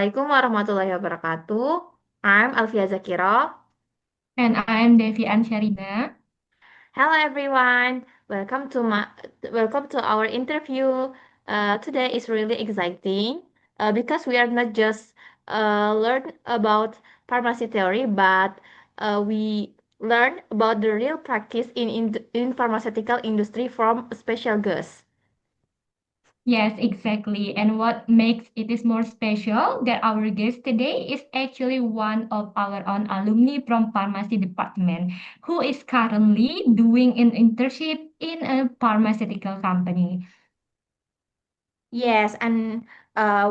Assalamualaikum warahmatullahi wabarakatuh. I'm Alfia Zakira. And I'm Devi Ansharina. Hello everyone. Welcome to our interview. Today is really exciting because we are not just learn about pharmacy theory, but we learn about the real practice in pharmaceutical industry from special guests. Yes, exactly. And what makes it is more special that our guest today is actually one of our own alumni from pharmacy department who is currently doing an internship in a pharmaceutical company. Yes, and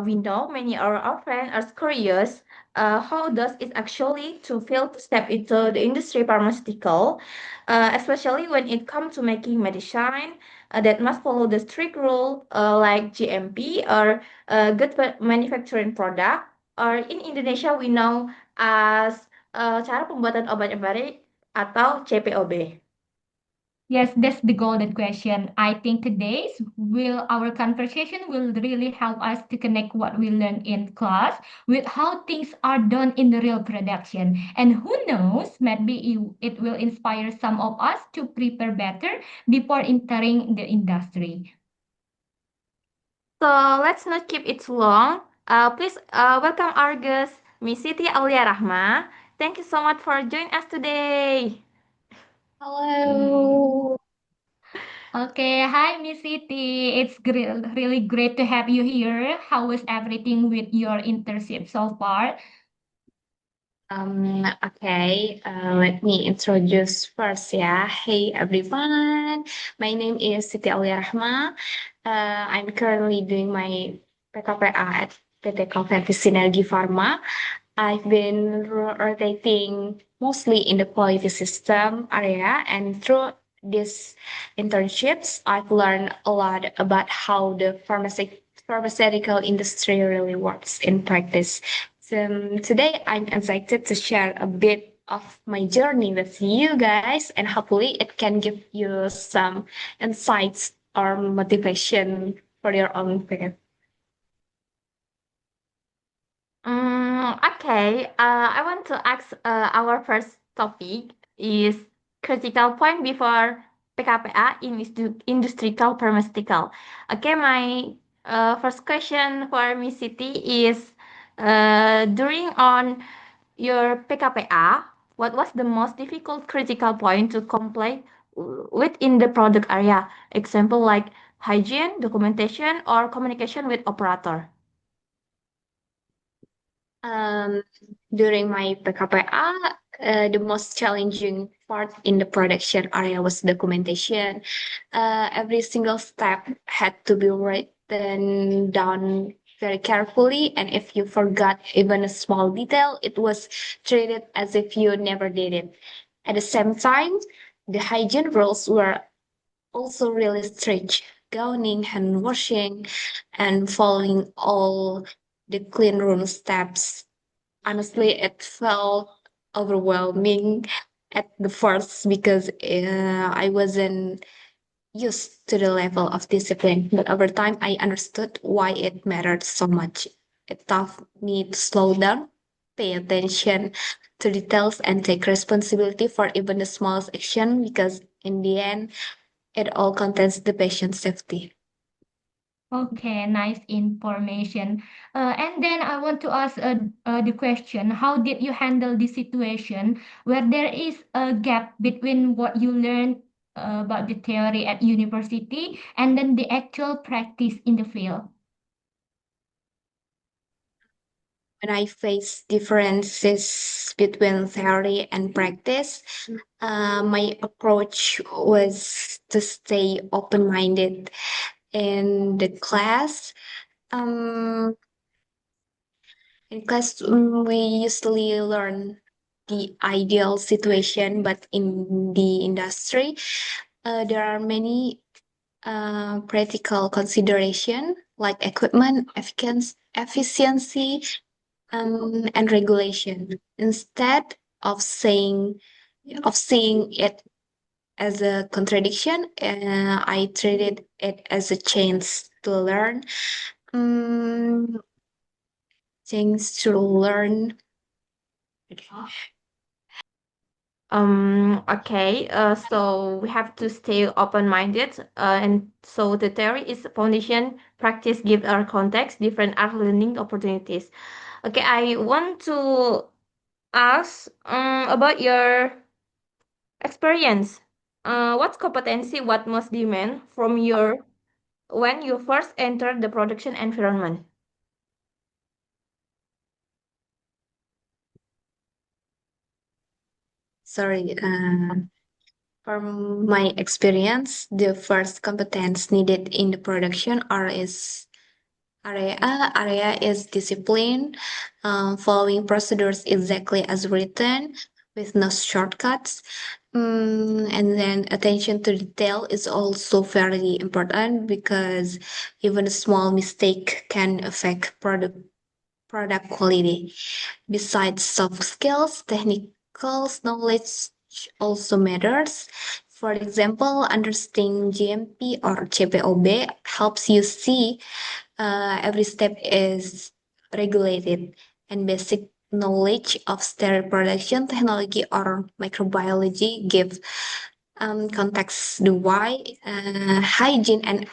we know many of our friends are curious how does it actually to feel to step into the industry pharmaceutical, especially when it comes to making medicine that must follow the strict rule like GMP or manufacturing product, or in Indonesia we know as cara pembuatan obat baik atau CPOB. Yes, that's the golden question. I think today's will our conversation will really help us to connect what we learn in class with how things are done in the real production. And who knows, maybe it will inspire some of us to prepare better before entering the industry. So let's not keep it too long. Please welcome our guest, Miss Siti Aulia Rahma. Thank you so much for joining us today. Hello. Okay, hi Miss Siti. It's really great to have you here. How is everything with your internship so far? Let me introduce first ya. Hey everyone, my name is Siti Aulia Rahma. I'm currently doing my PKPA at PT Konvensi Sinergi Pharma. I've been rotating mostly in the quality system area, and through these internships, I've learned a lot about how the pharmaceutical industry really works in practice. So today, I'm excited to share a bit of my journey with you guys, and hopefully, it can give you some insights or motivation for your own path. Okay, I want to ask our first topic is critical point before PKPA in industrial pharmaceutical. Okay, my first question for Miss Siti is during on your PKPA, what was the most difficult critical point to complete within the product area? Example like hygiene, documentation, or communication with operator. Um, During my PKPA, the most challenging part in the production area was documentation. Every single step had to be written down very carefully, and if you forgot even a small detail, it was treated as if you never did it. At the same time, the hygiene rules were also really strict. Gowning, hand washing, and following all the clean room steps. Honestly, it felt overwhelming at the first because I wasn't used to the level of discipline. But over time, I understood why it mattered so much. It taught me to slow down, pay attention to details, and take responsibility for even the smallest action because in the end, it all contains the patient's safety. Okay, nice information. And then I want to ask the question, how did you handle the situation where there is a gap between what you learned about the theory at university and then the actual practice in the field? When I face differences between theory and practice, my approach was to stay open minded in the class. Um, we usually learn the ideal situation, but in the industry, there are many practical consideration like equipment, efficiency, and regulation. Instead of seeing it as a contradiction, I treated it as a chance to learn. Um, things to learn. Okay, so we have to stay open-minded, and so the theory is foundation, practice gives our context, different are learning opportunities. Okay, I want to ask about your experience. What competency, what most demand from your when you first enter the production environment? Sorry, from my experience, the first competence needed in the production area is discipline, following procedures exactly as written with no shortcuts. And then attention to detail is also very important because even a small mistake can affect product quality. Besides soft skills, technical knowledge also matters. For example, understanding GMP or CPOB helps you see every step is regulated, and basic knowledge of sterile production technology or microbiology give context the why hygiene and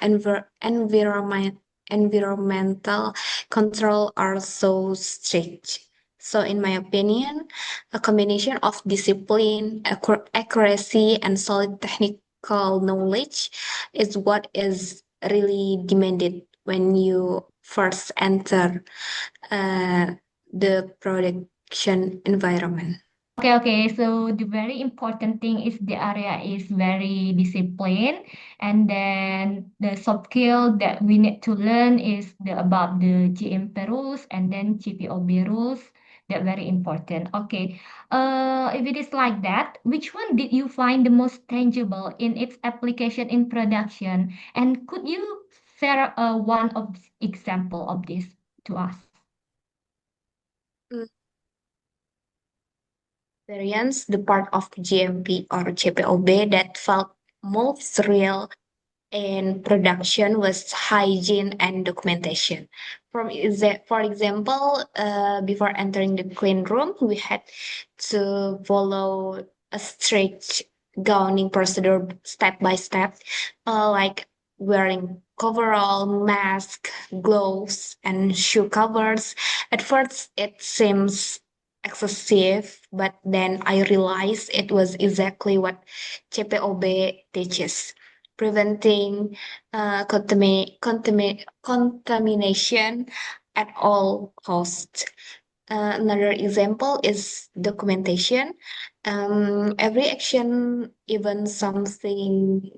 environmental control are so strict. So, in my opinion, a combination of discipline, accuracy, and solid technical knowledge is what is really demanded when you first enter uh, the production environment. Okay, okay. So the very important thing is the area is very disciplined, and then the soft skill that we need to learn is about the GMP rules and then GPOB rules. That very important. Okay. If it is like that, which one did you find the most tangible in its application in production? And could you share one of example of this to us? Experience the part of GMP or GPOB that felt most real in production was hygiene and documentation. For example, before entering the clean room, we had to follow a strict gowning procedure step by step, like wearing coverall, mask, gloves, and shoe covers. At first, it seems excessive, but then I realized it was exactly what CPOB teaches, preventing contamination at all costs. Another example is documentation. Every action, even something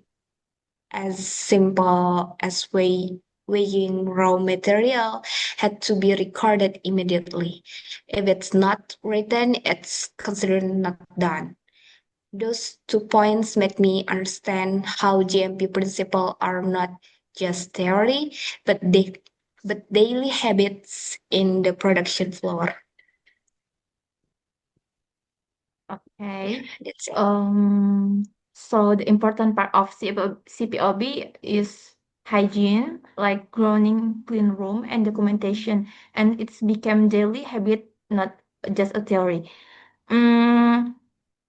as simple as weighing raw material, had to be recorded immediately. If it's not written, it's considered not done. Those 2 points made me understand how GMP principles are not just theory, but daily habits in the production floor. Yeah, Okay. that's it. So the important part of CPOB is hygiene, like grounding, clean room, and documentation, and it's become daily habit, not just a theory. Mm,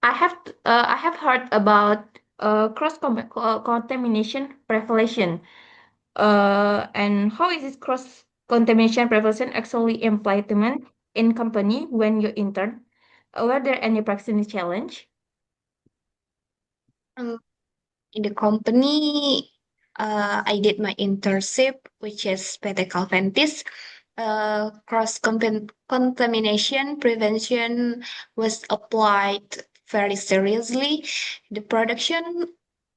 I have heard about contamination prevention. And how is this cross contamination prevention actually implemented in company when you intern? Were there any practice challenge? Um, in the company, I did my internship, which is PT Calventis. Contamination prevention was applied very seriously. The production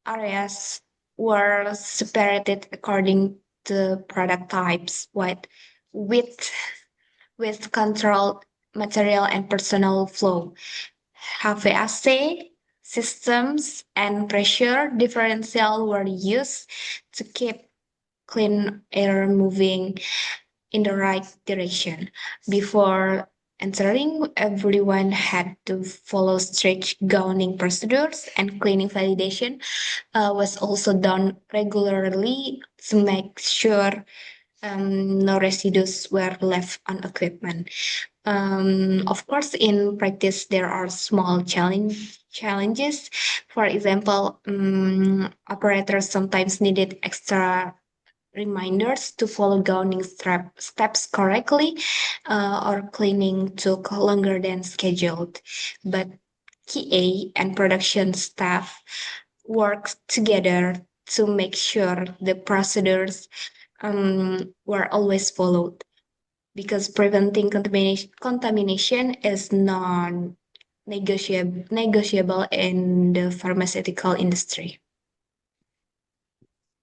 areas were separated according to product types, with controlled material and personal flow. HVAC systems and pressure differential were used to keep clean air moving in the right direction. Before entering, everyone had to follow strict gowning procedures, and cleaning validation was also done regularly to make sure no residues were left on equipment. Of course, in practice, there are small challenges. For example, operators sometimes needed extra reminders to follow gowning steps correctly, or cleaning took longer than scheduled. But QA and production staff worked together to make sure the procedures were always followed, because preventing contamination is non-negotiable in the pharmaceutical industry.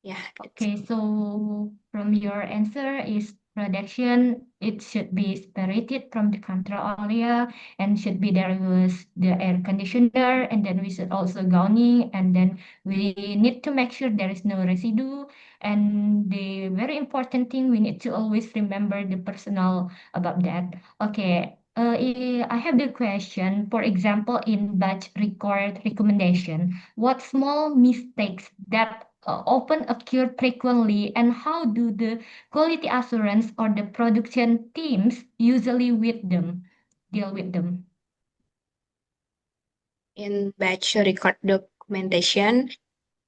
Yeah, it's Okay, so from your answer is production, it should be separated from the control area and should be there with the air conditioner, and then we should also gowning, and then we need to make sure there is no residue. And the very important thing, we need to always remember the personal about that. Okay. I have the question, for example, in batch record recommendation, what small mistakes that often occur frequently, and how do the quality assurance or the production teams usually deal with them? in batch record documentation.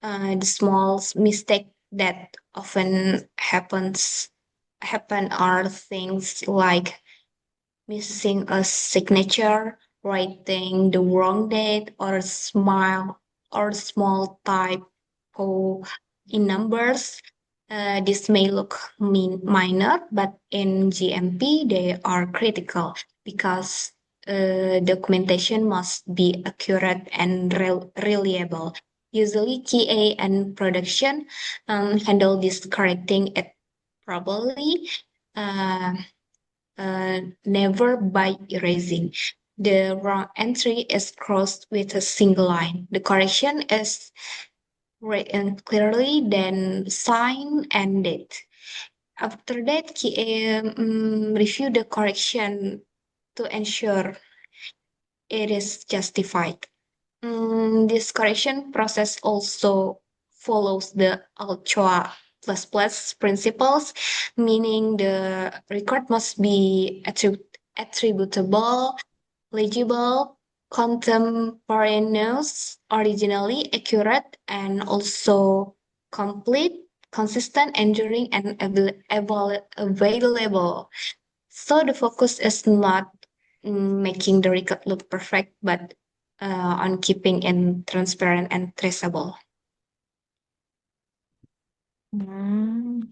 The small mistake that often happen are things like missing a signature, writing the wrong date, or small typo in numbers. This may look minor, but in GMP they are critical, because documentation must be accurate and reliable. Usually, QA and production handle this, correcting it properly. Uh, Never by erasing. The wrong entry is crossed with a single line. The correction is written clearly, then sign and date. After that, review the correction to ensure it is justified. This correction process also follows the Alchoa plus principles, meaning the record must be attributable, legible, contemporaneous, originally accurate, and also complete, consistent, enduring, and available. So the focus is not making the record look perfect, but on keeping it transparent and traceable. Mm.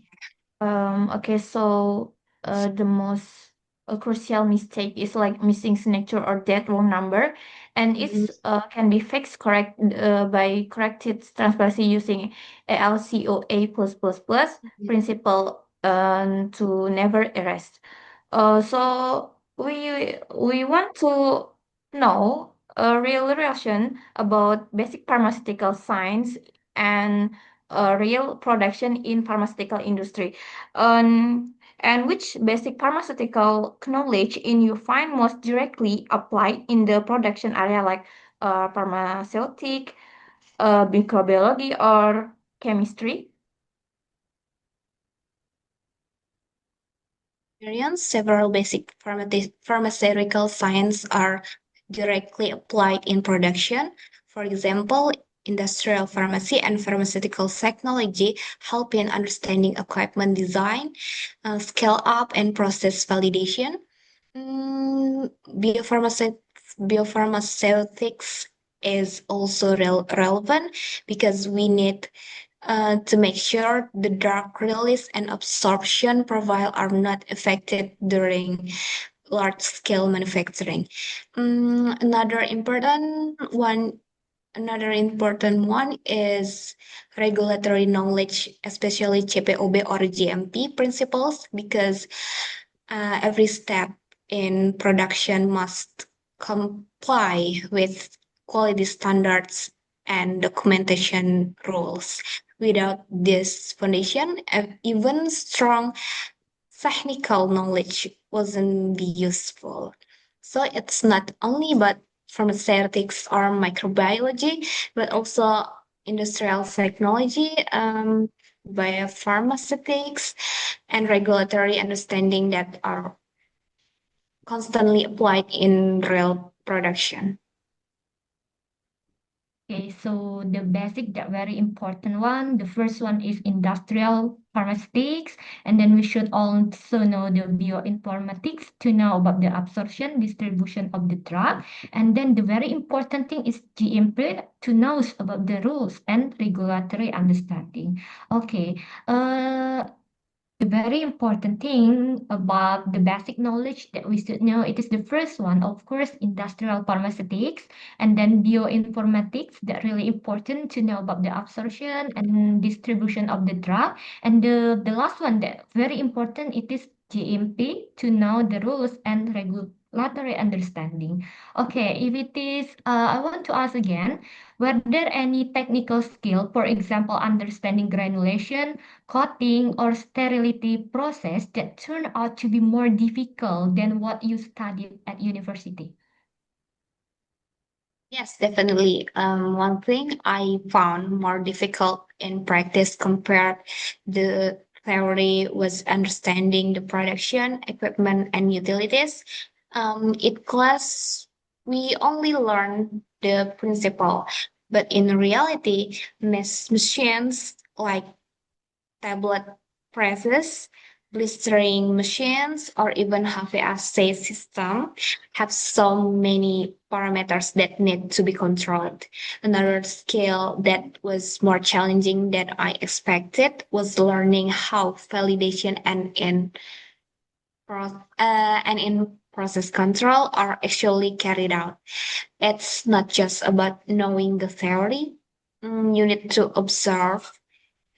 Okay, so the most crucial mistake is like missing signature or dead wrong number, and Mhm. it's can be fixed by corrected transparency using ALCOA principle to never erase. So we want to know a real relation about basic pharmaceutical science and real production in pharmaceutical industry. And which basic pharmaceutical knowledge in you find most directly applied in the production area, like pharmaceutic, microbiology, or chemistry? Several basic pharmaceutical science are directly applied in production. For example, industrial pharmacy and pharmaceutical technology help in understanding equipment design, scale up, and process validation. Mm, biopharmaceutics is also relevant, because we need to make sure the drug release and absorption profile are not affected during large scale manufacturing. Another important one is regulatory knowledge, especially CPOB or GMP principles, because every step in production must comply with quality standards and documentation rules. Without this foundation, even strong technical knowledge wasn't be useful. So it's not only about pharmaceutics or microbiology, but also industrial technology. biopharmaceutics, and regulatory understanding that are constantly applied in real production. Okay, so the basic, that very important one. The first one is industrial pharmaceutics, and then we should also know the bioinformatics to know about the absorption, distribution of the drug, and then the very important thing is GMP to know about the rules and regulatory understanding. Okay, the very important thing about the basic knowledge that we should know, it is the first one, of course, industrial pharmaceutics, and then bioinformatics, that really important to know about the absorption and distribution of the drug. And the last one that very important, it is GMP to know the rules and regulatory understanding. Okay, if it is, I want to ask again, were there any technical skill, for example, understanding granulation, coating, or sterility process that turn out to be more difficult than what you studied at university? Yes, definitely. One thing I found more difficult in practice compared the theory was understanding the production, equipment, and utilities. In class, we only learn the principle, but in reality, machines like tablet presses, blistering machines, or even HVAC system have so many parameters that need to be controlled. Another skill that was more challenging than I expected was learning how validation and in process control are actually carried out. It's not just about knowing the theory. You need to observe,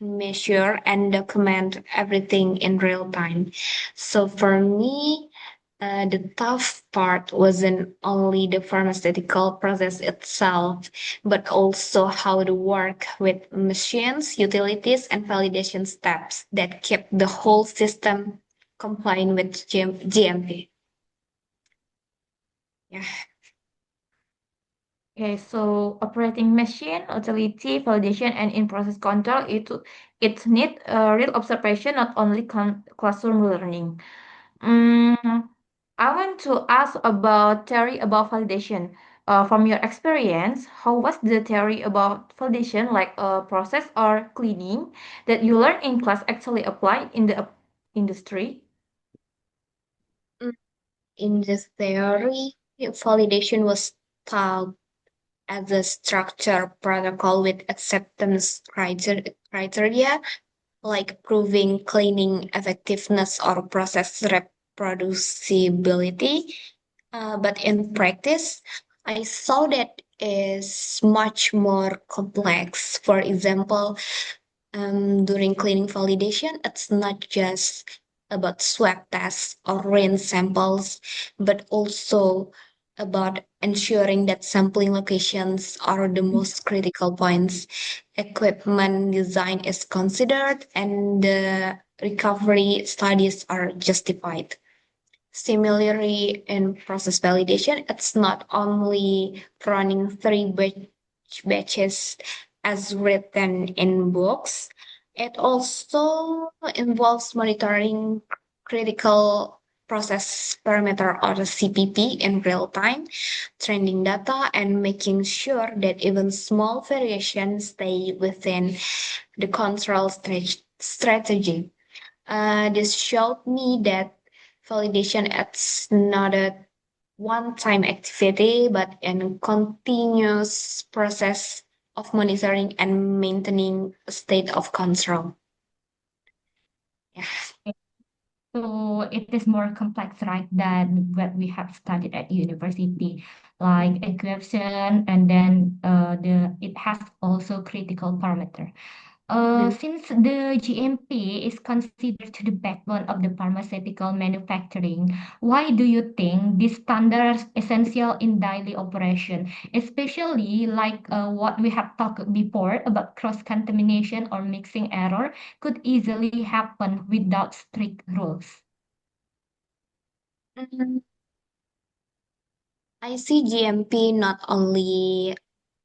measure, and document everything in real time. So for me, the tough part wasn't only the pharmaceutical process itself, but also how to work with machines, utilities, and validation steps that keep the whole system compliant with GMP. Yeah. Okay, so operating machine, utility, validation, and in-process control it need real observation, not only classroom learning. I want to ask about theory about validation. From your experience, how was the theory about validation, like a process or cleaning, that you learned in class actually applied in the industry? Mm, In the theory, validation was taught as a structure protocol with acceptance criteria like proving cleaning effectiveness or process reproducibility. But in practice, I saw that is much more complex. For example, during cleaning validation, it's not just about swab tests or rain samples, but also about ensuring that sampling locations are the most critical points. Equipment design is considered and the recovery studies are justified. Similarly, in process validation, it's not only running three batches as written in books, it also involves monitoring critical process parameter or CPP in real time, trending data, and making sure that even small variations stay within the control strategy. This showed me that validation is not a one-time activity, but a continuous process of monitoring and maintaining a state of control. Yeah. So it is more complex, right, than what we have studied at university, like equation, and then it has also critical parameter. Mhm. Since the GMP is considered to the backbone of the pharmaceutical manufacturing, why do you think this standard is essential in daily operation, especially like what we have talked before about cross-contamination or mixing error could easily happen without strict rules? Mhm. I see GMP not only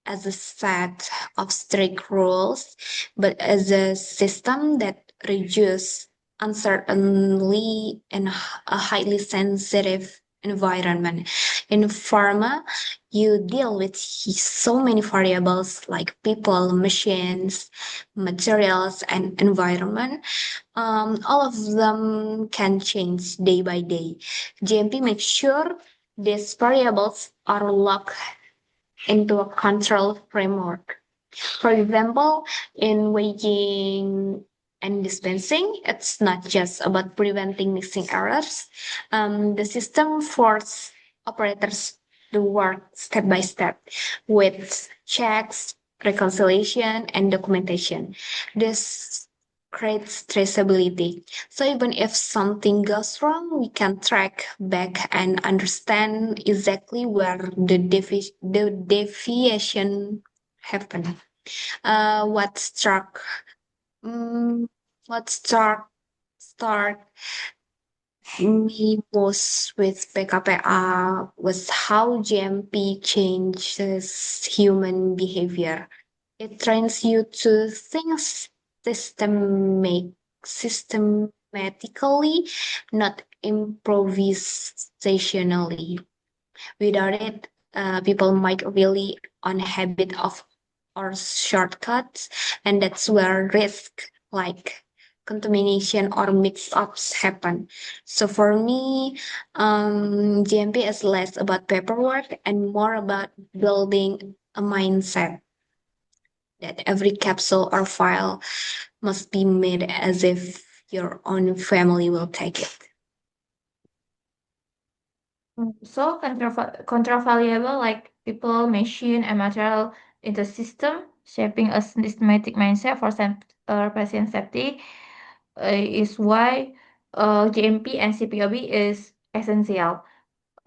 as a set of strict rules, but as a system that reduces uncertainty in a highly sensitive environment. In pharma, you deal with so many variables like people, machines, materials, and environment. All of them can change day by day. GMP makes sure these variables are locked into a control framework. For example, in weighing and dispensing, it's not just about preventing mixing errors. The system forces operators to work step by step with checks, reconciliation, and documentation. This creates traceability. So even if something goes wrong, we can track back and understand exactly where the deviation happened. Uh, what struck mm, what struck me most with PKPA was how GMP changes human behavior. It trains you to think systematically, not improvisationally. Without it, people might really on habit of or shortcuts, and that's where risk like contamination or mix-ups happen. So for me, GMP is less about paperwork and more about building a mindset that every capsule or file must be made as if your own family will take it. So contra-valuable like people, machine, and material in the system, shaping a systematic mindset for patient safety is why GMP and CPOB is essential.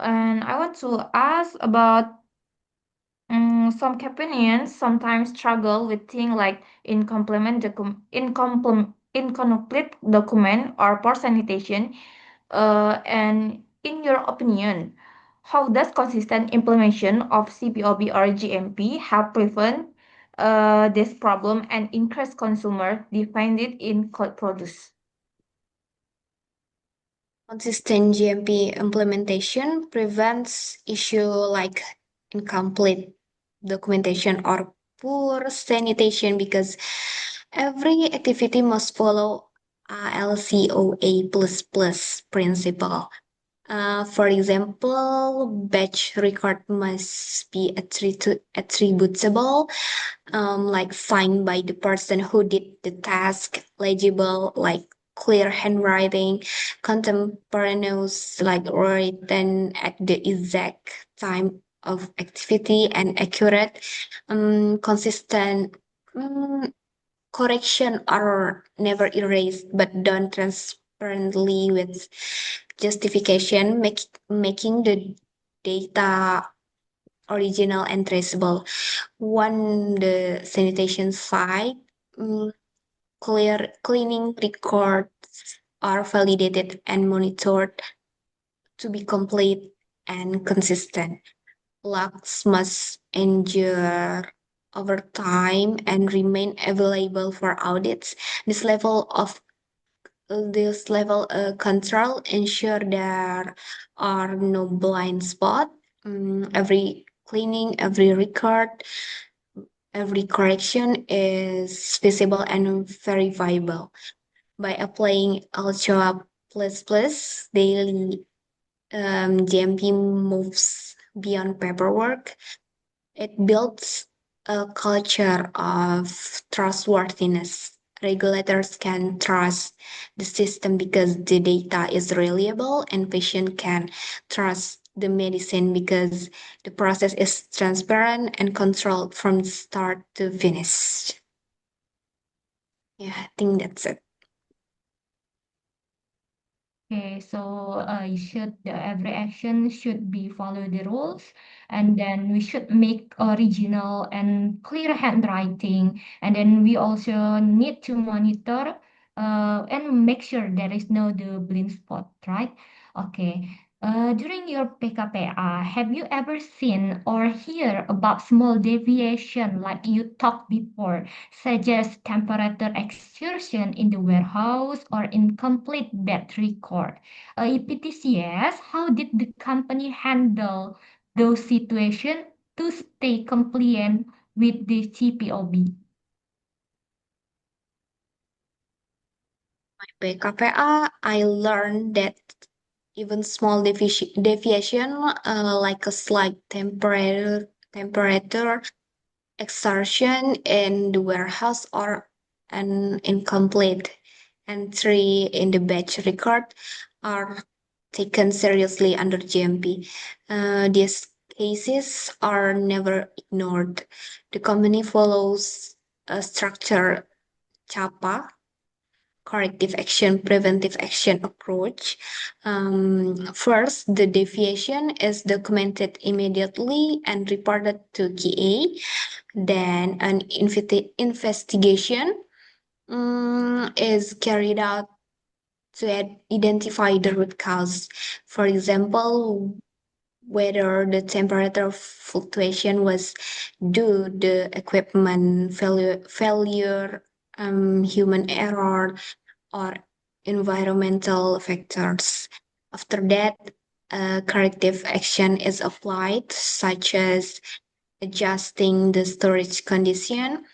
And I want to ask about some companions sometimes struggle with things like incomplete document or poor sanitation. And in your opinion, how does consistent implementation of CPOB or GMP help prevent this problem and increase consumer defended in cold produce? Consistent GMP implementation prevents issue like incomplete documentation or poor sanitation because every activity must follow LCOA principle. For example, batch record must be attributable, like signed by the person who did the task, legible, like clear handwriting, contemporaneous, like written at the exact time of activity, and accurate, consistent. Correction are never erased but done transparently with justification, making the data original and traceable. On the sanitation side, mm, cleaning records are validated and monitored to be complete and consistent. Logs must endure over time and remain available for audits. This level control ensure there are no blind spot. Every cleaning, every record, every correction is visible and verifiable. By applying Ultra Plus Plus daily, GMP moves beyond paperwork. It builds a culture of trustworthiness. Regulators can trust the system because the data is reliable, and patient can trust the medicine because the process is transparent and controlled from start to finish. Yeah, I think that's it. Okay, so you should every action should be follow the rules, and then we should make original and clear handwriting, and then we also need to monitor and make sure there is no the blind spot, right? Okay. During your PKPA, have you ever seen or hear about small deviation like you talked before, such as temperature excursion in the warehouse or incomplete batch record? If it is yes, how did the company handle those situations to stay compliant with the CPOB? PKPA, I learned that even small deviation, like a slight temperature exertion in the warehouse or an incomplete entry in the batch record, are taken seriously under GMP. These cases are never ignored. The company follows a structured CAPA, corrective action, preventive action approach. First, the deviation is documented immediately and reported to QA. Then, an investigation is carried out to identify the root cause. For example, whether the temperature fluctuation was due to equipment failure, human error, or environmental factors. After that, corrective action is applied, such as adjusting the storage condition,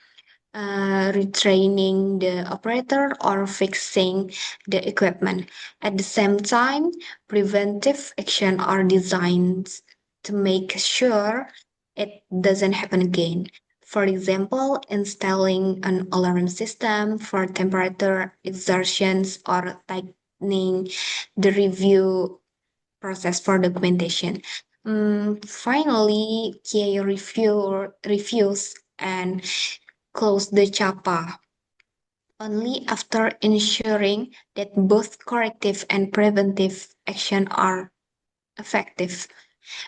retraining the operator, or fixing the equipment. At the same time, preventive action are designed to make sure it doesn't happen again. For example, installing an alarm system for temperature exertions or tightening the review process for documentation. Finally, QA reviews and close the CHAPA only after ensuring that both corrective and preventive action are effective.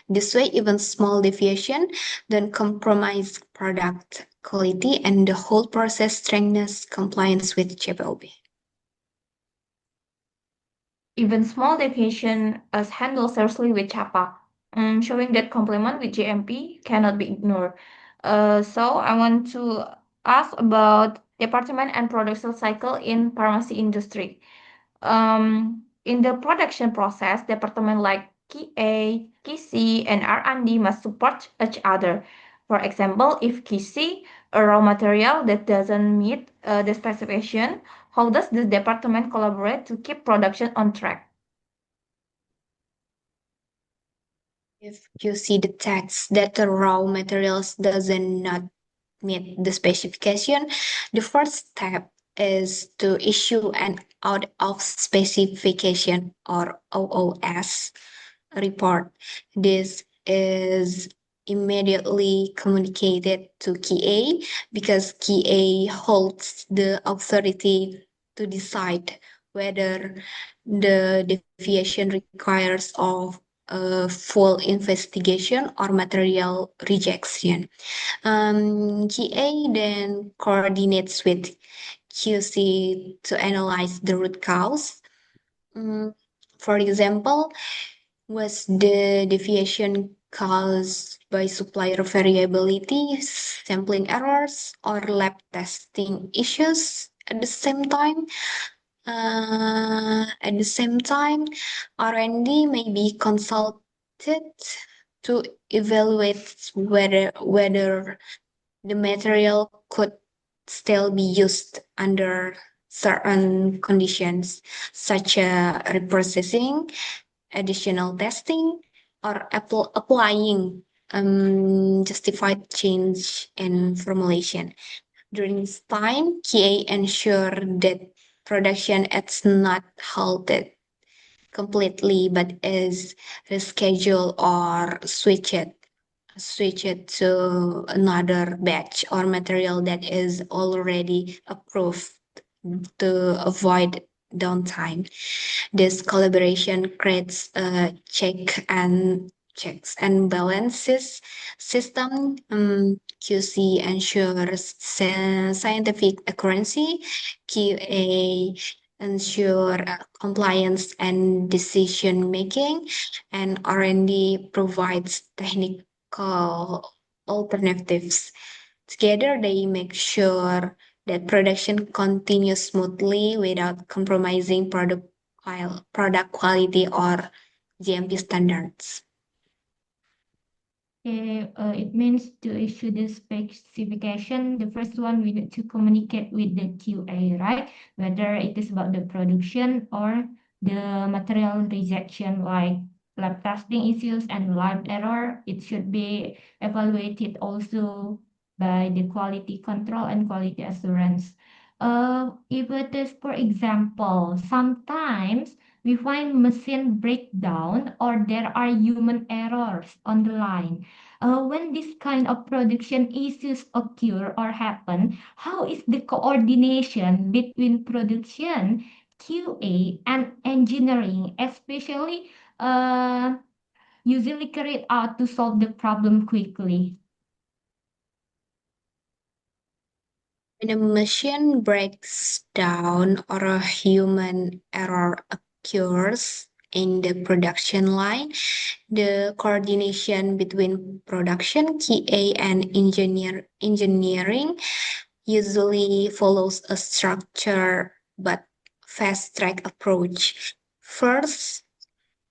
This way, even small deviation don't compromise product quality and the whole process strengthens compliance with JPOB. Even small deviation is handled seriously with CHAPA, showing that compliance with GMP cannot be ignored. So I want to ask about department and production cycle in pharmacy industry. In the production process, department like QA, QC, and R&D must support each other. For example, if QC, a raw material that doesn't meet the specification, how does the department collaborate to keep production on track? If you see the text that the raw materials doesn't not meet the specification, the first step is to issue an out of specification or OOS report. This is immediately communicated to KA because KA holds the authority to decide whether the deviation requires of a full investigation or material rejection. QA then coordinates with QC to analyze the root cause. For example, was the deviation caused by supplier variability, sampling errors, or lab testing issues at the same time? R&D may be consulted to evaluate whether the material could still be used under certain conditions, such as reprocessing, additional testing, or applying justified change in formulation. During this time, QA ensure that production is not halted completely, but is rescheduled or switched to another batch or material that is already approved to avoid downtime. This collaboration creates a checks and balances system. QC ensures scientific accuracy. QA ensure compliance and decision making, and R&D provides technical alternatives. Together, they make sure that production continues smoothly without compromising product quality or GMP standards. It means to issue the specification. The first one, we need to communicate with the QA, right? Whether it is about the production or the material rejection, like lab testing issues and lab error. It should be evaluated also by the quality control and quality assurance. If it is, for example, sometimes we find machine breakdown or there are human errors on the line. When this kind of production issues occur or happen, how is the coordination between production, QA, and engineering, especially usually carried out to solve the problem quickly? When a machine breaks down or a human error occurs in the production line, the coordination between production, QA, and engineering usually follows a structured but fast track approach. First,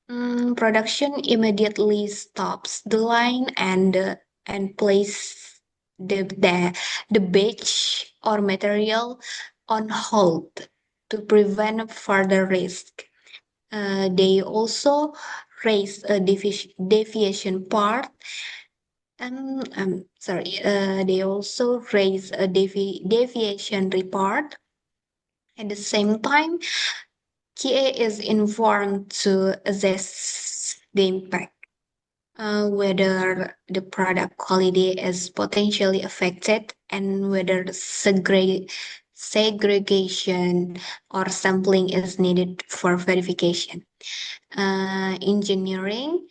production immediately stops the line and place the batch or material on hold to prevent further risk. They also raise a deviation part. Sorry. They also raise a deviation report. At the same time, QA is informed to assess the impact, whether the product quality is potentially affected, and whether segregation or sampling is needed for verification. Engineering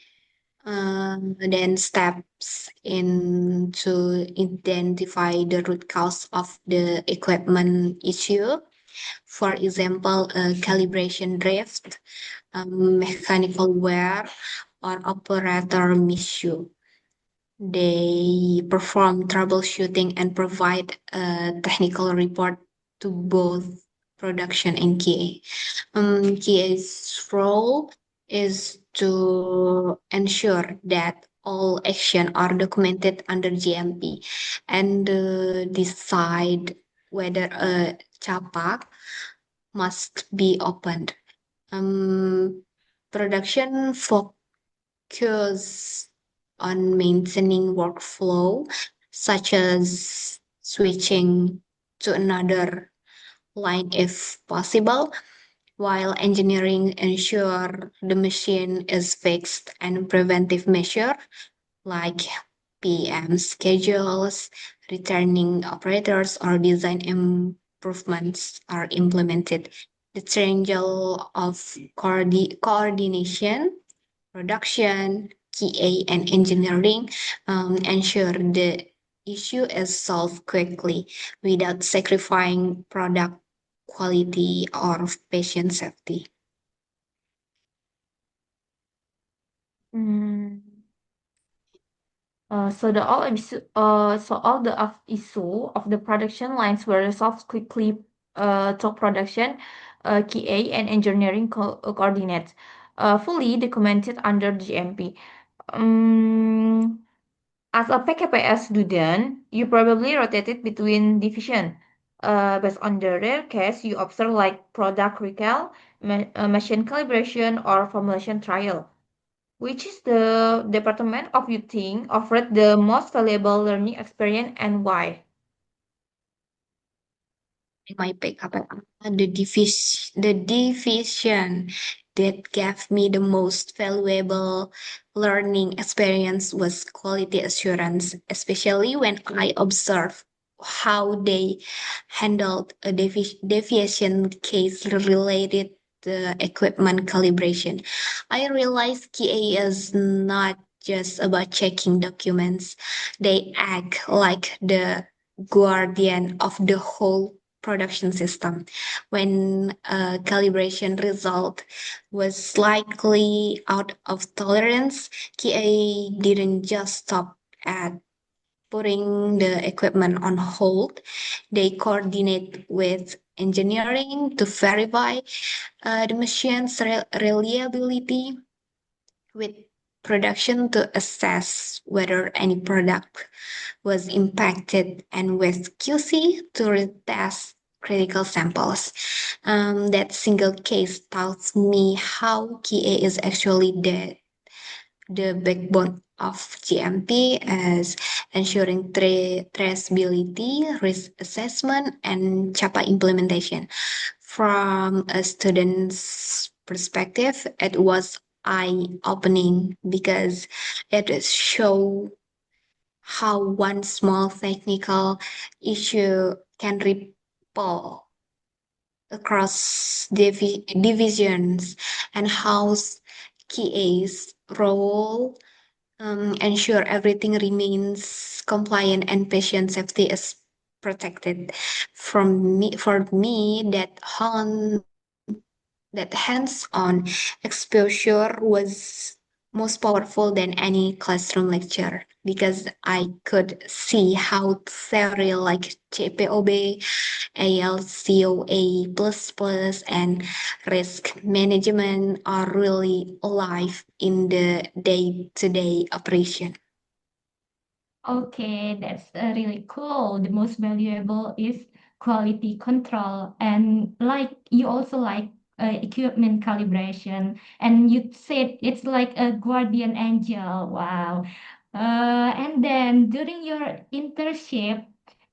then steps in to identify the root cause of the equipment issue. For example, a calibration drift, mechanical wear, or operator miscue. They perform troubleshooting and provide a technical report to both production and QA. QA's role is to ensure that all action are documented under GMP and decide whether a CAPA must be opened. Production focus on maintaining workflow, such as switching to another line if possible, while engineering ensure the machine is fixed and preventive measure like PM schedules, returning operators, or design improvements are implemented. The triangle of coordination, production, QA, and engineering ensure the issue is solved quickly without sacrificing product quality or patient safety. Mm. So all the issue of the production lines were resolved quickly. To production, QA and engineering coordinates, fully documented under GMP. As a PKPS student, you probably rotated between division. Based on the rare case you observe, like product recall, machine calibration, or formulation trial. Which is the department of you think offered the most valuable learning experience and why? My PKPA, the division that gave me the most valuable learning experience was quality assurance, especially when I observed how they handled a deviation case related to equipment calibration. I realized QA is not just about checking documents. They act like the guardian of the whole production system. When a calibration result was likely out of tolerance, QA didn't just stop at putting the equipment on hold. They coordinate with engineering to verify the machine's reliability, with production to assess whether any product was impacted, and with QC to retest critical samples. That single case tells me how QA is actually the backbone of GMP, as ensuring traceability, risk assessment, and CAPA implementation. From a student's perspective, it was eye-opening because it showed how one small technical issue can ripple across divisions, and how KA's role ensure everything remains compliant and patient safety is protected. For me, that hands-on exposure was most powerful than any classroom lecture, because I could see how theory like JPOB, ALCOA++, and risk management are really alive in the day-to-day operation. Okay, that's really cool. The most valuable is quality control, and like you also like equipment calibration, and you said it's like a guardian angel. Wow. And then during your internship,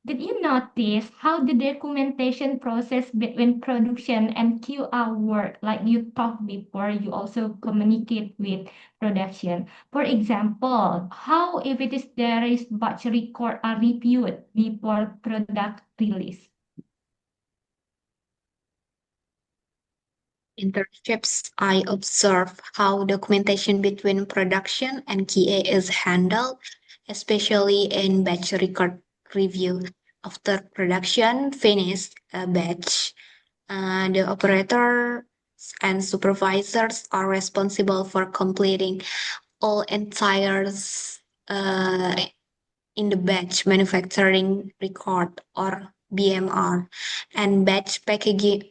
did you notice how the documentation process between production and QA work? Like you talked before, you also communicate with production. For example, how if it is there is batch record are reviewed before product release? Internships, I observe how documentation between production and QA is handled, especially in batch record review. After production finished a batch, the operator and supervisors are responsible for completing all entires uh, in the batch manufacturing record, or BMR, and packaging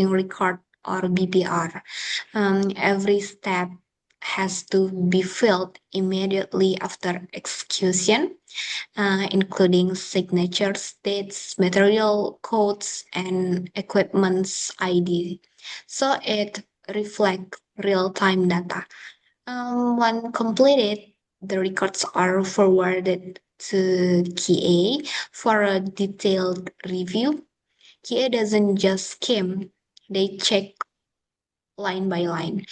record, or BPR. Every step has to be filled immediately after execution, including signature dates, material codes, and equipment's ID. So it reflects real-time data. When completed, the records are forwarded to QA for a detailed review. QA doesn't just skim, they check line by line,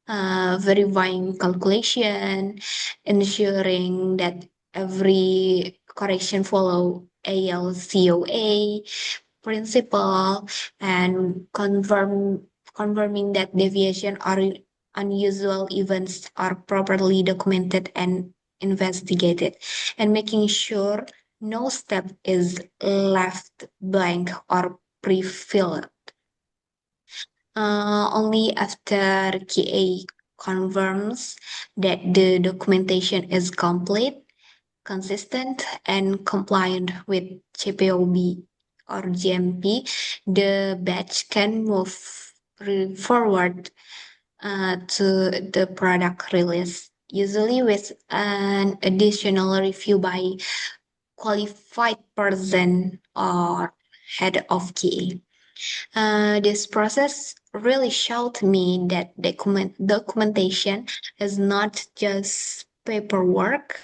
verifying calculation, ensuring that every correction follow ALCOA principle, and confirming that deviation or unusual events are properly documented and investigated, and making sure no step is left blank or pre-filled. Only after QA confirms that the documentation is complete, consistent, and compliant with JPOB or GMP, the batch can move forward to the product release, usually with an additional review by qualified person or head of QA. This process really showed me that documentation is not just paperwork.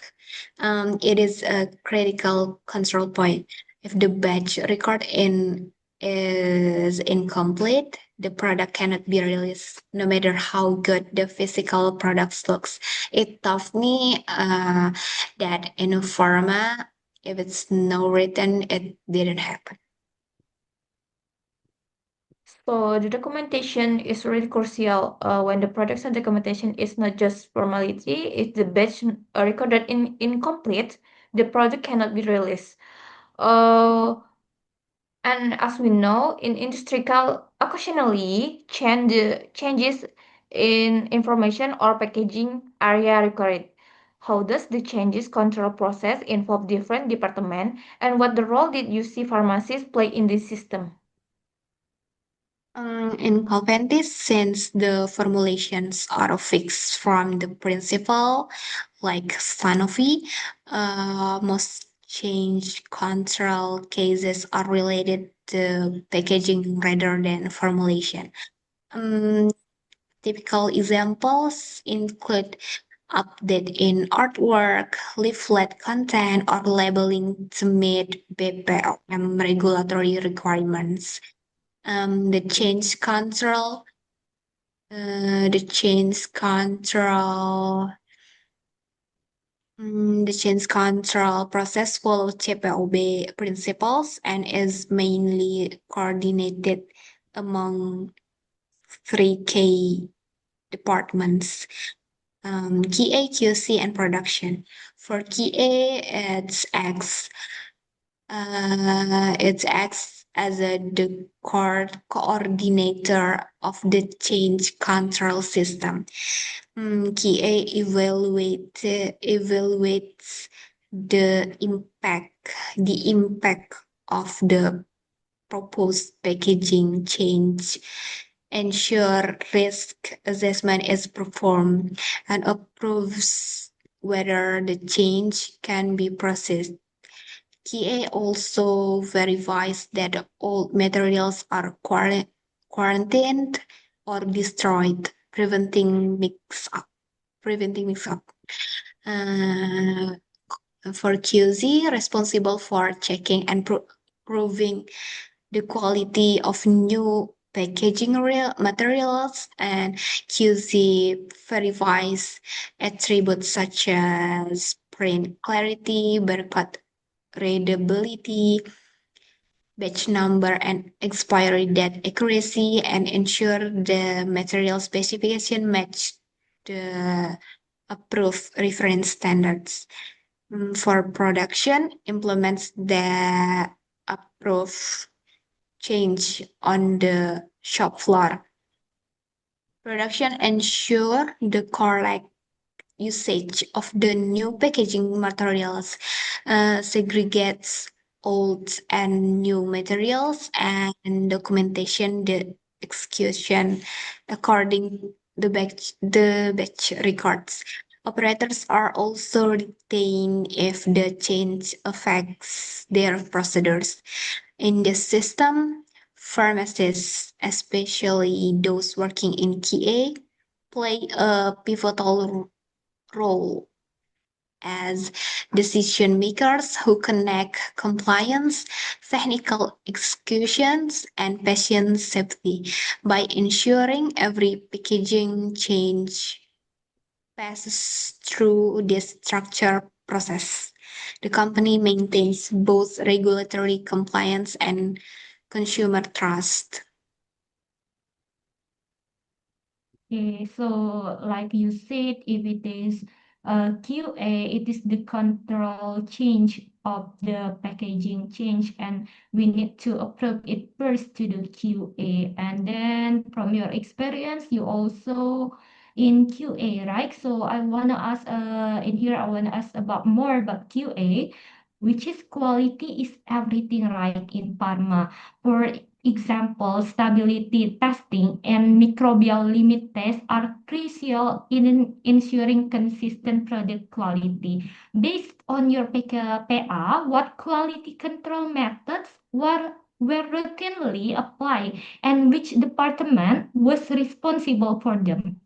It is a critical control point. If the batch record is incomplete, the product cannot be released, no matter how good the physical product looks. It taught me that in a pharma, if it's no written, it didn't happen. So the documentation is really crucial when the production documentation is not just formality. If the batch recorded incomplete, the project cannot be released. Uh, and as we know, in industrial, occasionally changes in information or packaging area required. How does the changes control process involve different departments, and what the role did you see pharmacists play in this system? In Calventis, since the formulations are fixed from the principal, like Sanofi, most change control cases are related to packaging rather than formulation. Um, Typical examples include update in artwork, leaflet content, or labeling to meet BPOM regulatory requirements. The the change control, the change control process follows CPOB principles and is mainly coordinated among three key departments: QA, QC, and production. For QA, it acts as the coordinator of the change control system. QA evaluates the impact of the proposed packaging change, ensure risk assessment is performed, and approves whether the change can be processed. QA also verifies that all materials are quarantined or destroyed, preventing mix-up. Uh, for QZ, responsible for checking and proving the quality of new packaging materials, and QC verifies attributes such as print clarity, barcode readability, batch number, and expiry date accuracy, and ensure the material specification match the approved reference standards. For production, implements the approved change on the shop floor. Production ensure the correct usage of the new packaging materials, segregates old and new materials, and documentation the execution according the batch records. Operators are also retained if the change affects their procedures. In this system, pharmacists, especially those working in QA, play a pivotal role as decision makers who connect compliance, technical executions, and patient safety by ensuring every packaging change passes through this structured process. The company maintains both regulatory compliance and consumer trust. Okay, so like you said, if it is QA, it is the control change of the packaging change, and we need to approve it first to the QA. And then from your experience, you also in QA, right? So I wanna ask, in here, I wanna ask about more about QA, which is quality is everything, right, in pharma. For example, stability testing and microbial limit tests are crucial in ensuring consistent product quality. Based on your PKPA, what quality control methods were routinely applied and which department was responsible for them?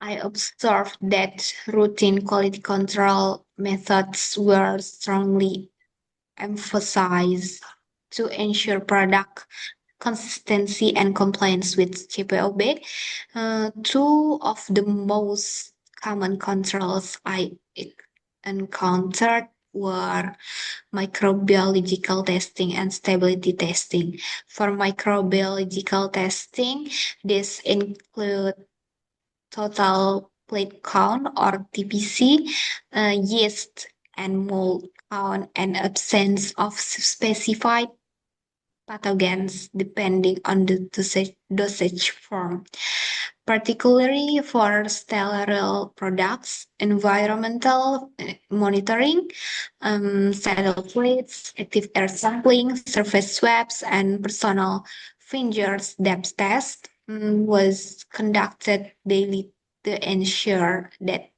I observed that routine quality control methods were strongly emphasized to ensure product consistency and compliance with GPOB. Two of the most common controls I encountered were microbiological testing and stability testing. For microbiological testing, this include total plate count or TPC, yeast and mold count, and absence of specified pathogens depending on the dosage form. Particularly for sterile products, environmental monitoring, saddle plates, active air sampling, surface swabs, and personal fingers depth test was conducted daily to ensure that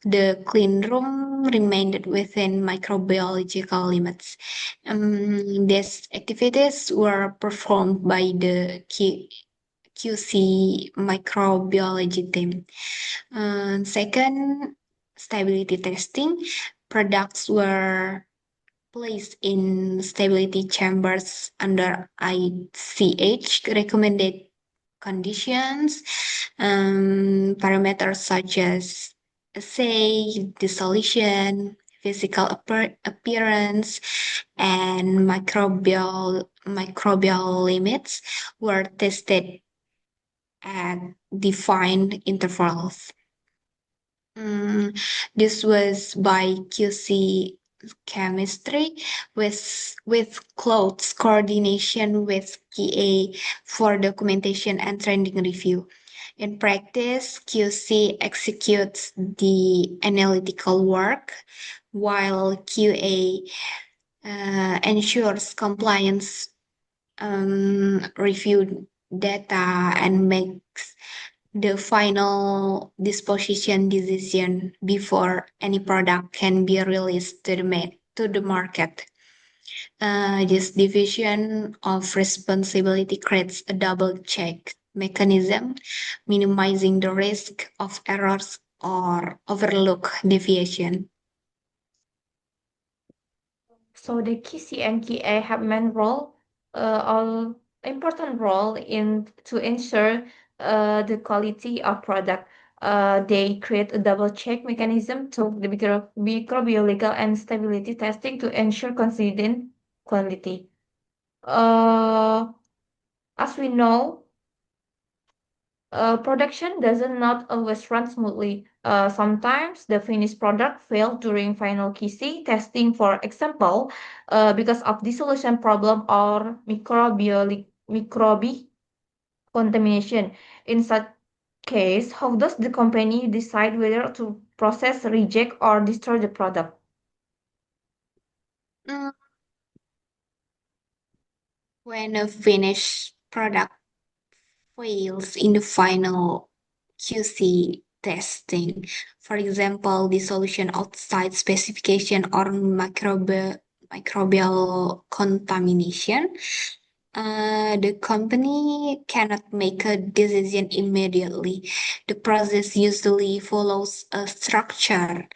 the clean room remained within microbiological limits. These activities were performed by the QC microbiology team. Second, stability testing. Products were placed in stability chambers under ICH recommended conditions. Parameters such as assay, dissolution, physical appearance, and microbial limits were tested at defined intervals. This was by QC chemistry with close coordination with QA for documentation and trending review. In practice, QC executes the analytical work while QA ensures compliance, review data, and makes the final disposition decision before any product can be released to the market. This division of responsibility creates a double check mechanism, minimizing the risk of errors or overlook deviation. So the QC and QA have main role, all important role in to ensure the quality of product. They create a double check mechanism to the microbiological and stability testing to ensure consistent quality. As we know, production doesn't not always run smoothly. Sometimes the finished product fails during final QC testing, for example, because of dissolution problem or microbe contamination. In such case, how does the company decide whether to process, reject, or destroy the product? Mm, When a finished product fails in the final QC testing, for example, dissolution outside specification or microbial contamination, the company cannot make a decision immediately. The process usually follows a structure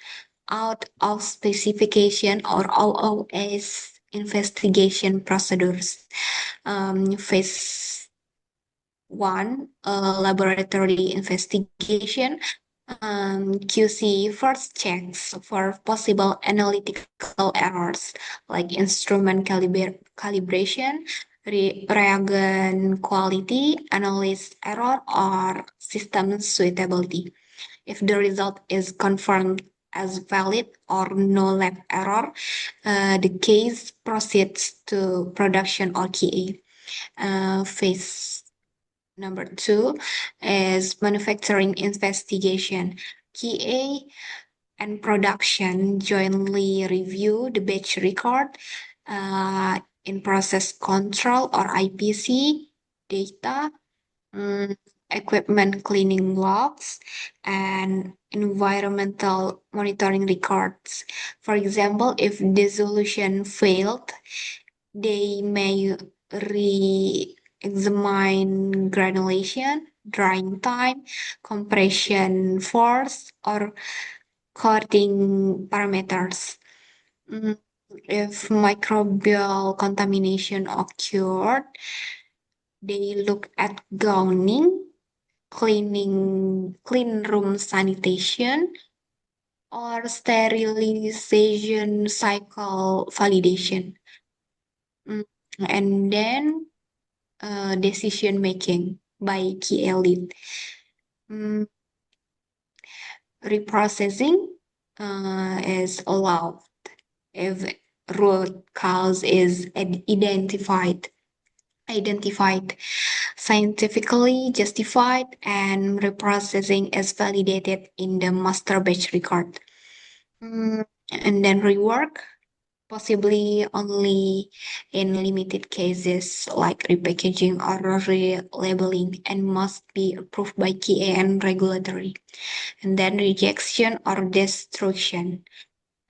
out of specification or OOS investigation procedures. Phase one, laboratory investigation. QC first checks for possible analytical errors like instrument calibration, reagent quality, analysis error, or system suitability. If the result is confirmed as valid or no lab error, the case proceeds to production or QA. Phase number two is manufacturing investigation. QA and production jointly review the batch record, in process control or IPC data, equipment cleaning logs, and environmental monitoring records. For example, if dissolution failed, they may re-examine granulation, drying time, compression force, or coating parameters. If microbial contamination occurred, they look at gowning, clean room sanitation, or sterilization cycle validation. Mm, And then decision making by key elite. Mm, Reprocessing is allowed if root cause is identified, scientifically justified, and reprocessing is validated in the master batch record. And then rework, possibly only in limited cases like repackaging or relabeling, and must be approved by QA and regulatory. And then rejection or destruction.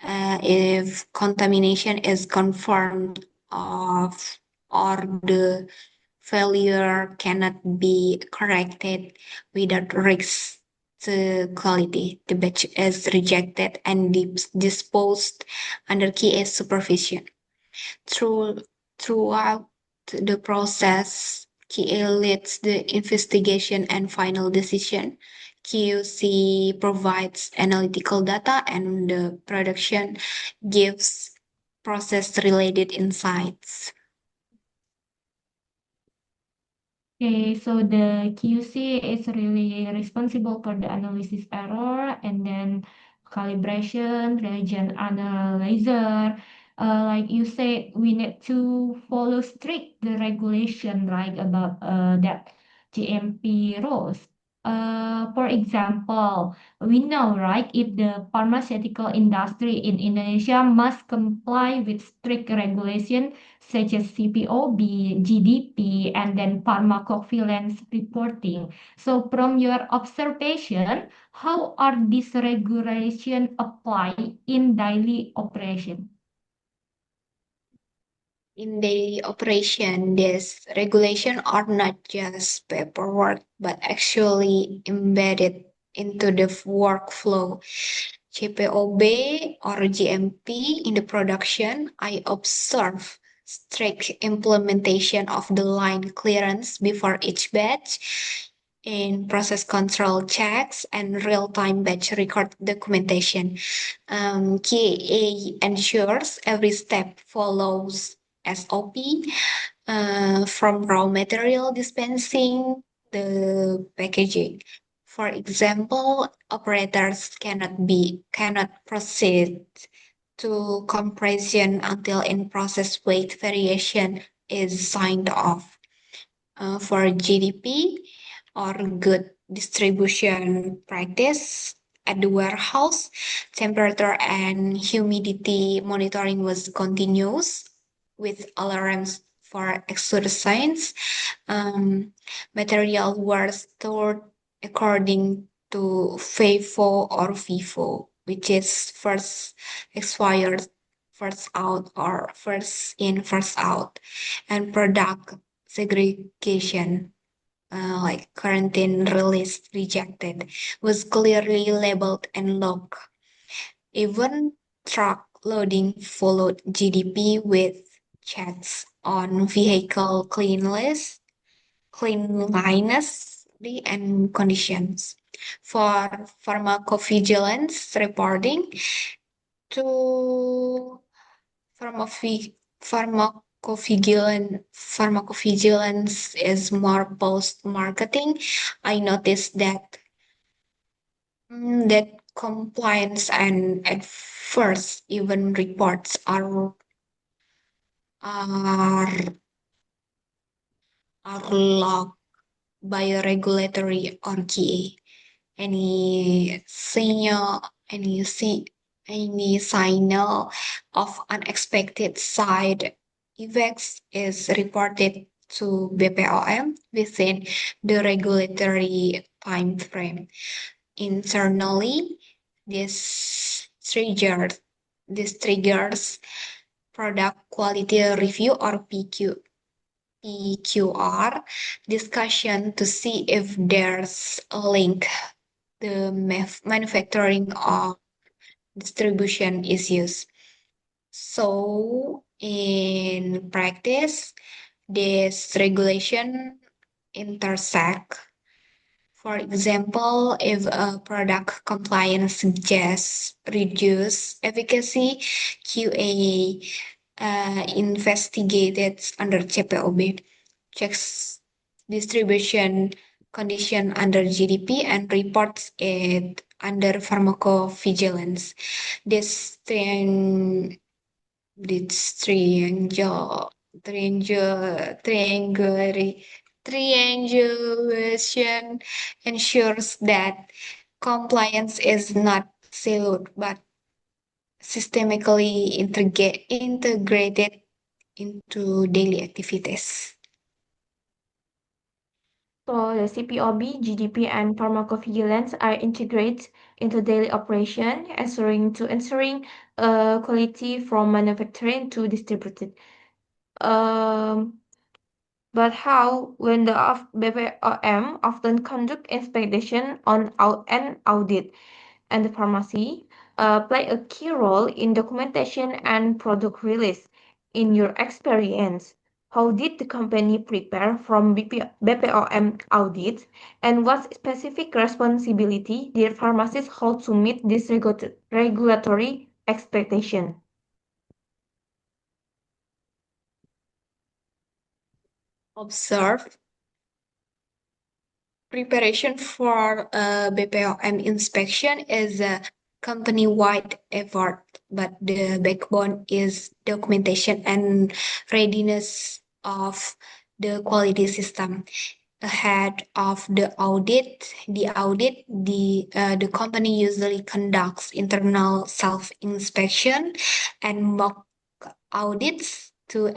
If contamination is confirmed of or the failure cannot be corrected without risk to quality, the batch is rejected and disposed under QA supervision. Through, Throughout the process, QA leads the investigation and final decision. QC provides analytical data, and the production gives process-related insights. Okay, so the QC is really responsible for the analysis error and then calibration, reagent analyzer. Like you said, we need to follow strict the regulation, right, about that GMP rules. For example, we know, right, if the pharmaceutical industry in Indonesia must comply with strict regulation such as CPOB, GDP, and then pharmacovigilance reporting. So, from your observation, how are these regulations applied in daily operation? In daily operation, these regulations are not just paperwork, but actually embedded into the workflow. GPOB or GMP in the production, I observe strict implementation of the line clearance before each batch in process control checks and real-time batch record documentation. KA ensures every step follows SOP, from raw material dispensing the packaging. For example, operators cannot proceed to compression until in-process weight variation is signed off. For GDP or good distribution practice at the warehouse, temperature and humidity monitoring was continuous with alarms for excursions. Material was stored according to FIFO or FIFO, which is first expired, first out, or first in, first out, and product segregation, like quarantine release rejected, was clearly labeled and logged. Even truck loading followed GDP with checks on vehicle cleanliness, and conditions. For pharmacovigilance reporting to pharmacovigilance is more post marketing. I noticed that compliance and at first even reports are are logged by a regulatory or GA. Any signal of unexpected side effects is reported to BPOM within the regulatory time frame. Internally, this triggers product quality review or PQR discussion to see if there's a link the manufacturing or distribution issues. So in practice, this regulation intersect For example, if a product compliance suggests reduced efficacy, QA investigated under CPOB, checks distribution condition under GDP, and reports it under pharmacovigilance. This this triangulation ensures that compliance is not siloed but systemically integrated into daily activities. So the CPOB, GDP, and pharmacovigilance are integrated into daily operation, ensuring quality from manufacturing to distributed. Um, but how, when the BPOM often conduct inspection and audit, and the pharmacy play a key role in documentation and product release. In your experience, how did the company prepare from BPOM audits, and what specific responsibility did pharmacists hold to meet this regulatory expectation? Observe preparation for a BPOM inspection is a company-wide effort, but the backbone is documentation and readiness of the quality system. Ahead of the company usually conducts internal self-inspection and mock audits to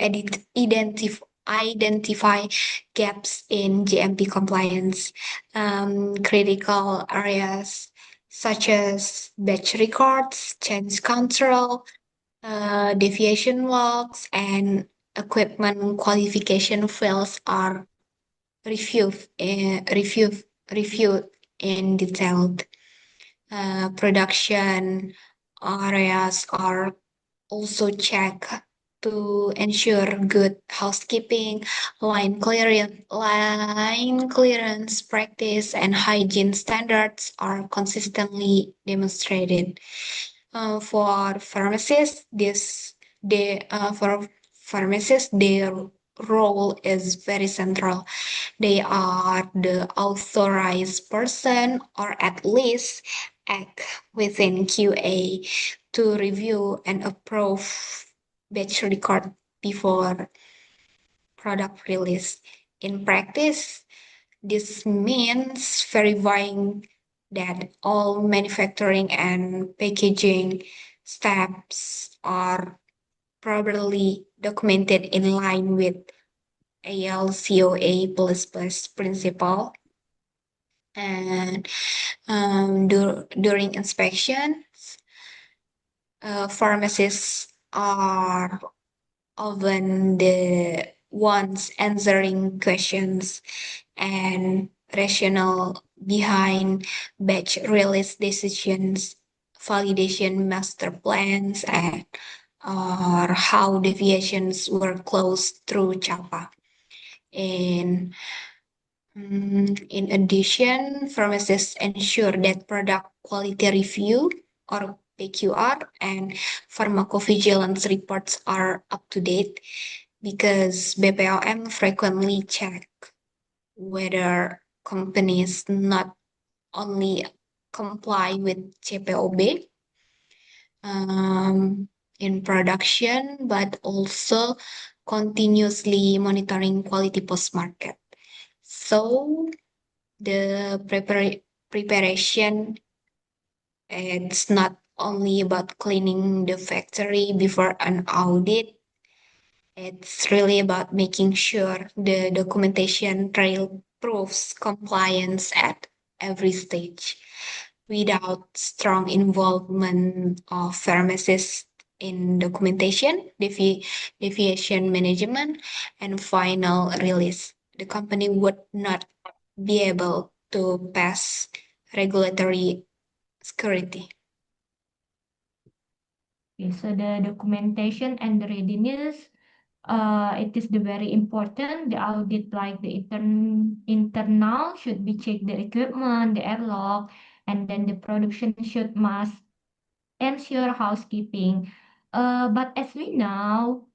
identify gaps in GMP compliance. Critical areas such as batch records, change control, deviation logs, and equipment qualification files are reviewed, reviewed in detail. Production areas are also checked to ensure good housekeeping, line clearance practice, and hygiene standards are consistently demonstrated. For pharmacists, their role is very central. They are the authorized person, or at least act within QA to review and approve batch record before product release. In practice, this means verifying that all manufacturing and packaging steps are properly documented in line with ALCOA plus principle. And during inspection, pharmacists are often the ones answering questions and rationale behind batch release decisions, validation master plans, and or how deviations were closed through CHAPA. In addition, pharmacists ensure that product quality review, or PQR, and pharmacovigilance reports are up to date, because BPOM frequently check whether companies not only comply with CPOB in production, but also continuously monitoring quality post-market. So the preparation, it's not only about cleaning the factory before an audit. It's really about making sure the documentation trail proves compliance at every stage. Without strong involvement of pharmacists in documentation, deviation management, and final release, the company would not be able to pass regulatory scrutiny. Okay, so the documentation and the readiness It is the very important. The audit, like the internal, should be check the equipment, the airlock, and then the production should must ensure housekeeping. But as we know,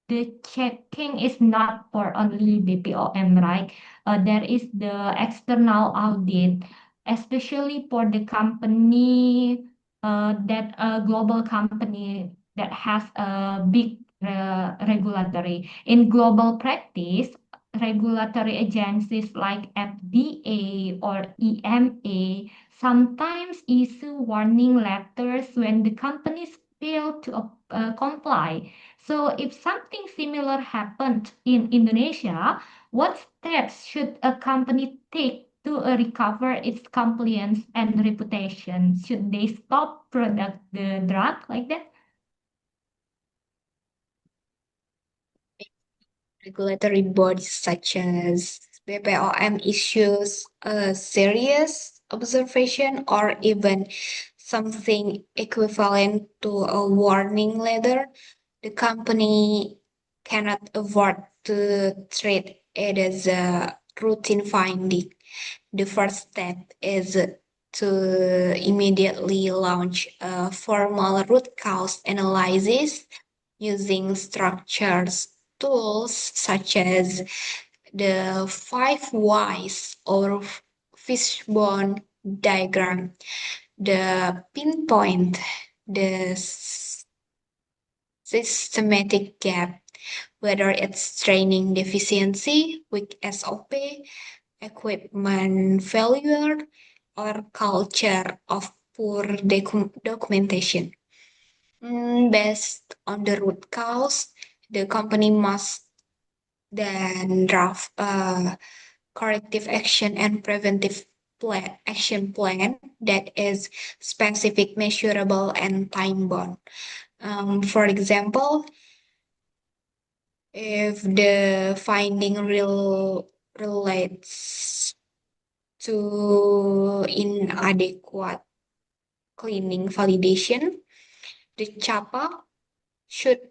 the checking is not for only BPOM, right? There is the external audit, especially for the company that a global company that has a big regulatory. In global practice, regulatory agencies like FDA or EMA sometimes issue warning letters when the companies fail to comply. So, if something similar happened in Indonesia, what steps should a company take to recover its compliance and reputation? Should they stop product the drug like that? Regulatory bodies such as BPOM issues a serious observation or even something equivalent to a warning letter, the company cannot afford to treat it as a routine finding. The first step is to immediately launch a formal root cause analysis using structures tools such as the five whys or fishbone diagram, the pinpoint, the systematic gap, whether it's training deficiency, weak SOP, equipment failure, or culture of poor documentation. Based on the root cause, the company must then draft a corrective action and preventive action plan that is specific, measurable, and time bound. For example, if the finding relates to inadequate cleaning validation, the CHAPA should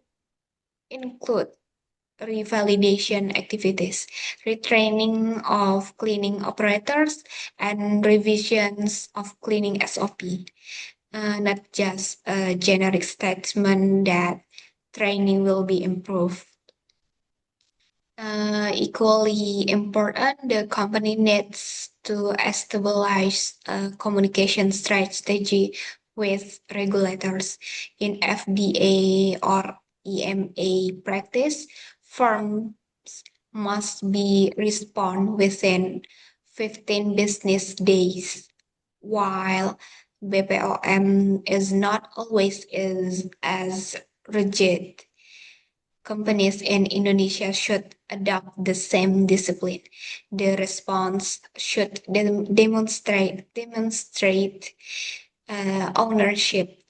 include revalidation activities, retraining of cleaning operators, and revisions of cleaning SOP, not just a generic statement that training will be improved. Equally important, the company needs to establish a communication strategy with regulators in FDA or EMA practice. Firms must be respond within 15 business days, while BPOM is not always is as rigid. Companies in Indonesia should adopt the same discipline. The response should demonstrate ownership,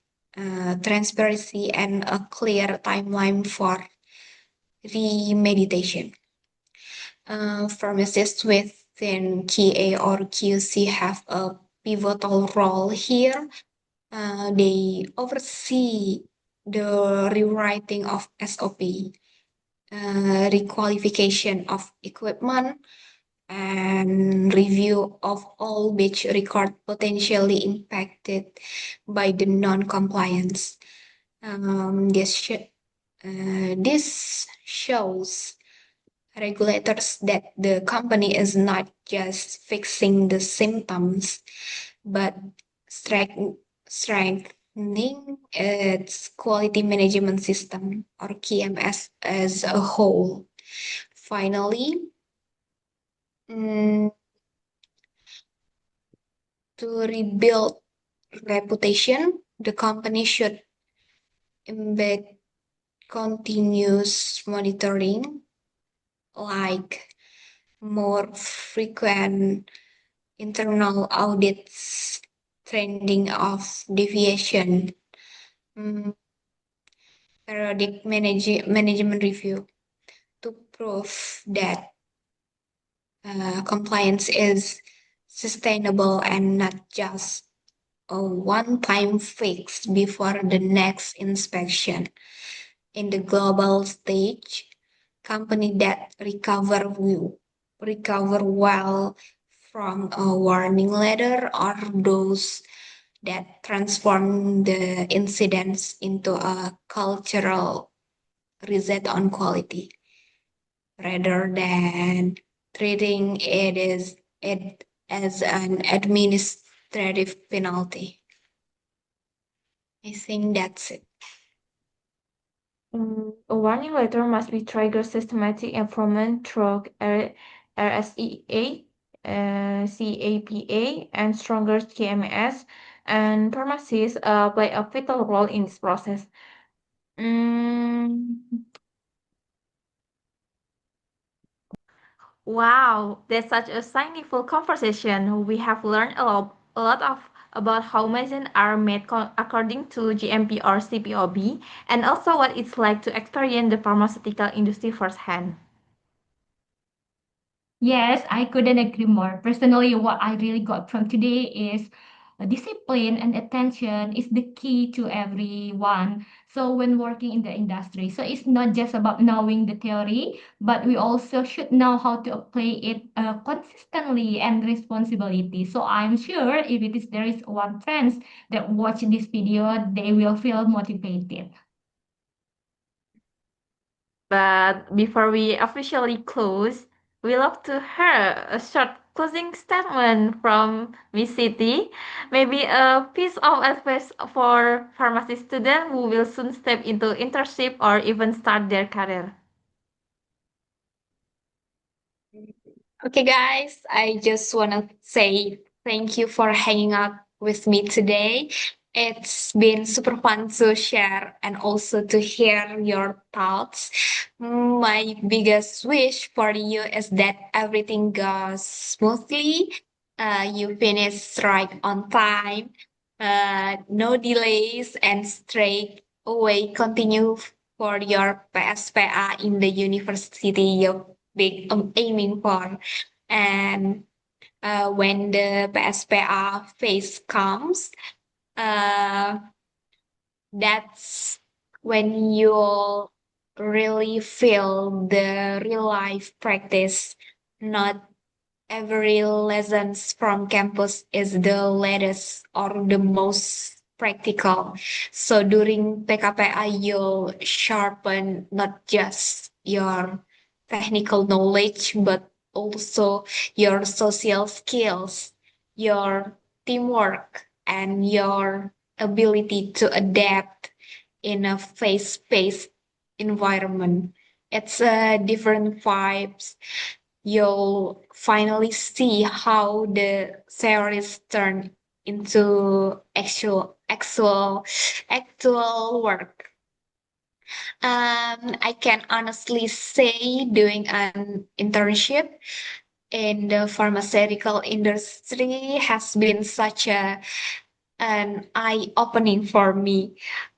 transparency, and a clear timeline for remediation. Pharmacists within QA or QC have a pivotal role here. They oversee the rewriting of SOP, requalification of equipment, and review of all batch record potentially impacted by the non-compliance. This shows regulators that the company is not just fixing the symptoms, but strengthening its quality management system or QMS as a whole. Finally, mm, to rebuild reputation, the company should embed continuous monitoring, like more frequent internal audits, trending of deviation, mm, periodic management review to prove that compliance is sustainable and not just a one-time fix before the next inspection. In the global stage, company that recover well from a warning letter, or those that transform the incidents into a cultural reset on quality rather than treating it as an administrative penalty. I think that's it. A warning letter must be trigger systematic improvement through RSEA, CAPA, and stronger TMS, and pharmacies play a vital role in this process. Mm, wow, that's such a insightful conversation. We have learned a lot of about how medicines are made according to GMP or CPOB, and also what it's like to experience the pharmaceutical industry firsthand. Yes, I couldn't agree more. Personally, what I really got from today is discipline and attention is the key to everyone. So when working in the industry, so it's not just about knowing the theory, but we also should know how to apply it consistently and responsibility. So I'm sure if it is there is one friends that watch this video, they will feel motivated. But before we officially close, we love to hear a short closing statement from Miss Siti. Maybe a piece of advice for pharmacy students who will soon step into internship or even start their career. Okay, guys, I just want to say thank you for hanging out with me today. It's been super fun to share and also to hear your thoughts. My biggest wish for you is that everything goes smoothly. You finish right on time, no delays, and straight away continue for your PSPA in the university you've been aiming for. And when the PSPA phase comes, uh, that's when you'll really feel the real life practice. Not every lessons from campus is the latest or the most practical. So during PKPA, you'll sharpen not just your technical knowledge, but also your social skills, your teamwork, and your ability to adapt in a face-paced environment. It's a different vibes. You'll finally see how the theories turn into actual work. I can honestly say doing an internship in the pharmaceutical industry has been such an eye-opening for me.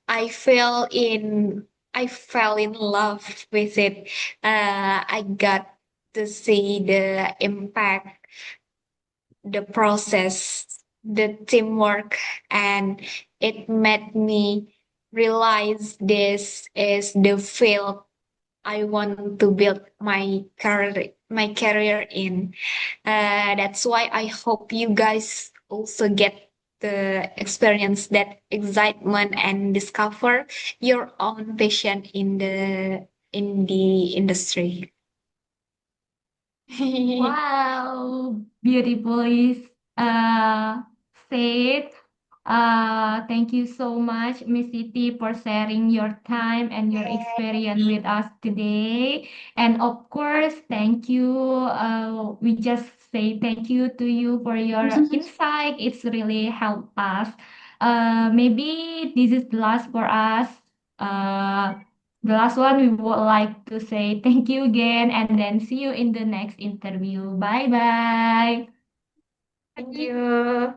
I fell in I fell in love with it. I got to see the impact, the process, the teamwork, and it made me realize this is the field I want to build my career in. That's why I hope you guys also get the experience that excitement and discover your own passion in the industry. Wow, beautifully said. Thank you so much, Miss Siti, for sharing your time and your experience with us today. And of course, thank you. We just say thank you to you for your insight. It's really helped us. Maybe this is the last for us. Uh, the last one, we would like to say thank you again and then see you in the next interview. Bye bye. Thank you.